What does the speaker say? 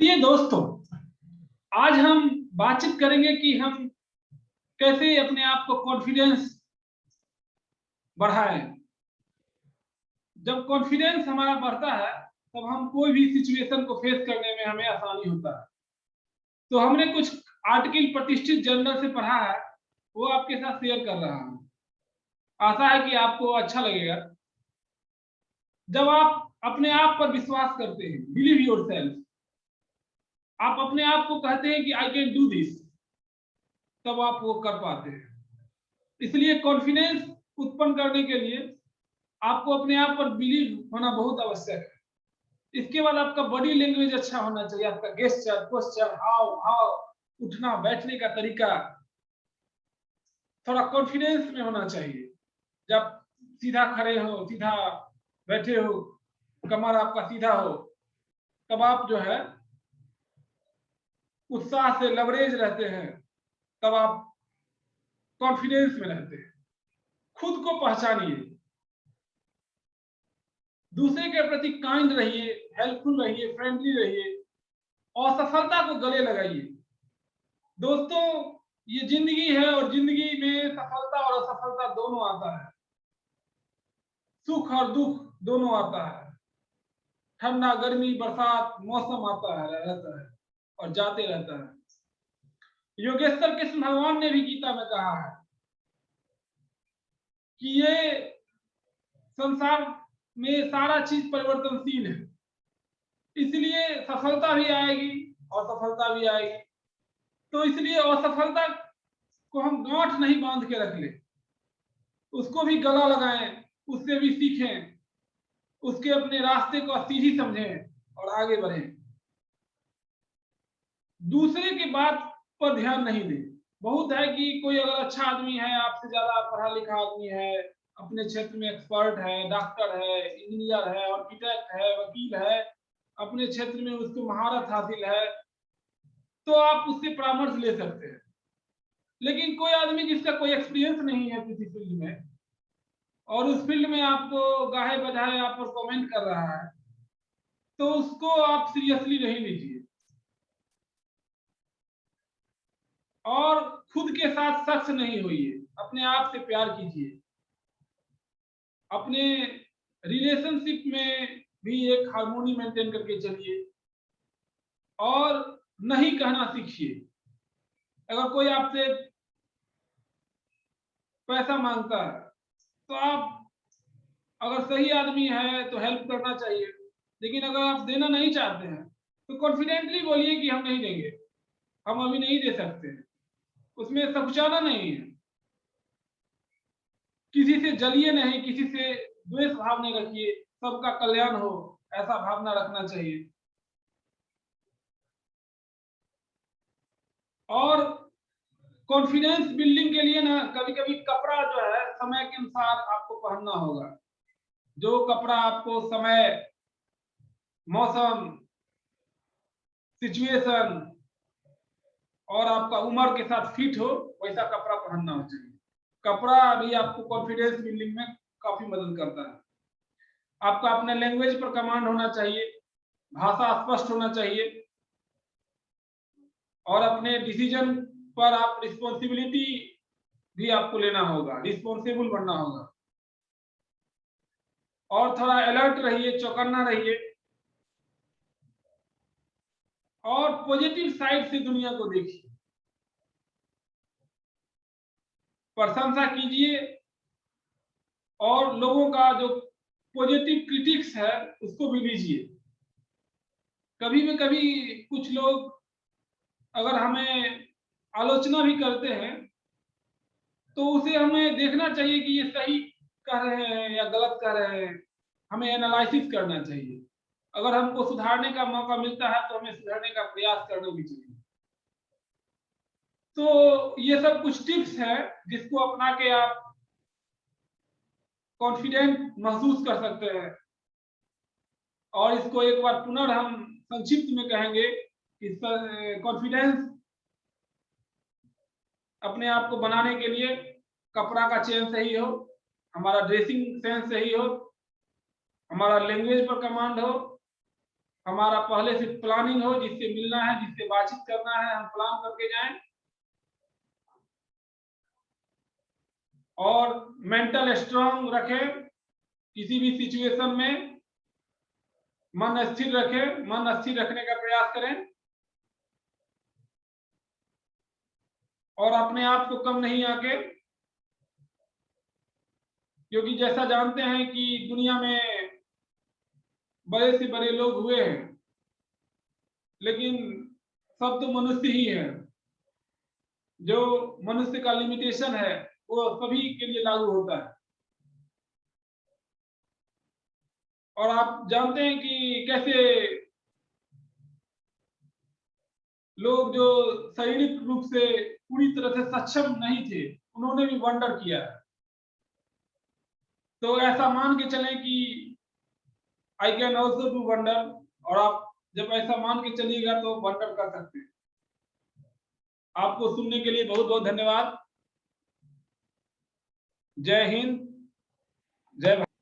प्रिय दोस्तों, आज हम बातचीत करेंगे कि हम कैसे अपने आप को कॉन्फिडेंस बढ़ाएं। जब कॉन्फिडेंस हमारा बढ़ता है तब हम कोई भी सिचुएशन को फेस करने में हमें आसानी होता है। तो हमने कुछ आर्टिकल प्रतिष्ठित जर्नल से पढ़ा है, वो आपके साथ शेयर कर रहा हूँ। आशा है कि आपको अच्छा लगेगा। जब आप अपने आप पर विश्वास करते हैं, बिलीव योरसेल्फ, आप अपने आप को कहते हैं कि आई कैन डू दिस, तब आप वो कर पाते हैं। इसलिए कॉन्फिडेंस उत्पन्न करने के लिए आपको अपने आप पर बिलीव होना बहुत आवश्यक है। इसके बाद आपका बॉडी लैंग्वेज अच्छा होना चाहिए, आपका गेस्चर, पोस्चर, हाव भाव, उठना बैठने का तरीका थोड़ा कॉन्फिडेंस में होना चाहिए। जब सीधा खड़े हो, सीधा बैठे हो, कमर आपका सीधा हो, तब आप जो है उत्साह से लवरेज रहते हैं, तब आप कॉन्फिडेंस में रहते हैं। खुद को पहचानिए, दूसरे के प्रति काइंड रहिए, हेल्पफुल रहिए, फ्रेंडली रहिए, असफलता को गले लगाइए। दोस्तों, ये जिंदगी है और जिंदगी में सफलता और असफलता दोनों आता है, सुख और दुख दोनों आता है, ठंडा गर्मी बरसात मौसम आता है, रहता है और जाते रहता है। योगेश्वर कृष्ण भगवान ने भी गीता में कहा है कि ये संसार में सारा चीज परिवर्तनशील है, इसलिए सफलता भी आएगी और सफलता भी आएगी। तो इसलिए असफलता को हम गांठ नहीं बांध के रख ले, उसको भी गला लगाएं, उससे भी सीखें, उसके अपने रास्ते को सीधी समझें और आगे बढ़ें। दूसरे की बात पर ध्यान नहीं दें। बहुत है कि कोई अगर अच्छा आदमी है, आपसे ज्यादा पढ़ा लिखा आदमी है, अपने क्षेत्र में एक्सपर्ट है, डॉक्टर है, इंजीनियर है, आर्किटेक्ट है, वकील है, अपने क्षेत्र में उसको महारत हासिल है, तो आप उससे परामर्श ले सकते हैं। लेकिन कोई आदमी जिसका कोई एक्सपीरियंस नहीं है किसी फील्ड में और उस फील्ड में आपको गाहे बजाए आप पर कमेंट कर रहा है, तो उसको आप सीरियसली नहीं लीजिए और खुद के साथ सख्त नहीं होइए। अपने आप से प्यार कीजिए। अपने रिलेशनशिप में भी एक हार्मोनी मेंटेन करके चलिए और नहीं कहना सीखिए। अगर कोई आपसे पैसा मांगता है तो आप, अगर सही आदमी है तो हेल्प करना चाहिए, लेकिन अगर आप देना नहीं चाहते हैं तो कॉन्फिडेंटली बोलिए कि हम नहीं देंगे, हम अभी नहीं दे सकते। उसमें सकुचाना नहीं है। किसी से जलिए नहीं, किसी से द्वेष भाव नहीं रखिए, सबका कल्याण हो ऐसा भावना रखना चाहिए। और कॉन्फिडेंस बिल्डिंग के लिए ना कभी कभी कपड़ा जो है समय के अनुसार आपको पहनना होगा। जो कपड़ा आपको समय, मौसम, सिचुएशन और आपका उम्र के साथ फिट हो, वैसा कपड़ा पहनना हो चाहिए। कपड़ा भी आपको कॉन्फिडेंस बिल्डिंग में काफी मदद करता है। आपका अपने लैंग्वेज पर कमांड होना चाहिए, भाषा स्पष्ट होना चाहिए और अपने डिसीजन पर आप रिस्पॉन्सिबिलिटी भी आपको लेना होगा, रिस्पॉन्सिबल बनना होगा। और थोड़ा अलर्ट रहिए, चौकन्ना रहिए और पॉजिटिव साइड से दुनिया को देखिए। प्रशंसा कीजिए और लोगों का जो पॉजिटिव क्रिटिक्स है उसको भी लीजिए। कभी भी कभी कुछ लोग अगर हमें आलोचना भी करते हैं तो उसे हमें देखना चाहिए कि ये सही कह रहे हैं या गलत कह रहे हैं। हमें एनालिसिस करना चाहिए। अगर हमको सुधारने का मौका मिलता है तो हमें सुधारने का प्रयास करना भी चाहिए। तो ये सब कुछ टिप्स हैं जिसको अपना के आप कॉन्फिडेंट महसूस कर सकते हैं। और इसको एक बार पुनः हम संक्षिप्त में कहेंगे कि कॉन्फिडेंस अपने आप को बनाने के लिए कपड़ा का चयन सही हो, हमारा ड्रेसिंग सेंस सही हो, हमारा लैंग्वेज पर कमांड हो, हमारा पहले से प्लानिंग हो, जिससे मिलना है, जिससे बातचीत करना है, हम प्लान करके जाएं। और मेंटल स्ट्रांग रखें, किसी भी सिचुएशन में मन स्थिर रखें, मन स्थिर रखने का प्रयास करें और अपने आप को कम नहीं आके, क्योंकि जैसा जानते हैं कि दुनिया में बड़े से बड़े लोग हुए हैं, लेकिन सब तो मनुष्य ही है। जो मनुष्य का लिमिटेशन है वो सभी के लिए लागू होता है। और आप जानते हैं कि कैसे लोग जो शारीरिक रूप से पूरी तरह से सक्षम नहीं थे, उन्होंने भी वंडर किया है। तो ऐसा मान के चलें कि I can also do wonder, और आप जब ऐसा मान के चलिएगा तो वंडर कर सकते हैं। आपको सुनने के लिए बहुत बहुत धन्यवाद। जय हिंद, जय भारत।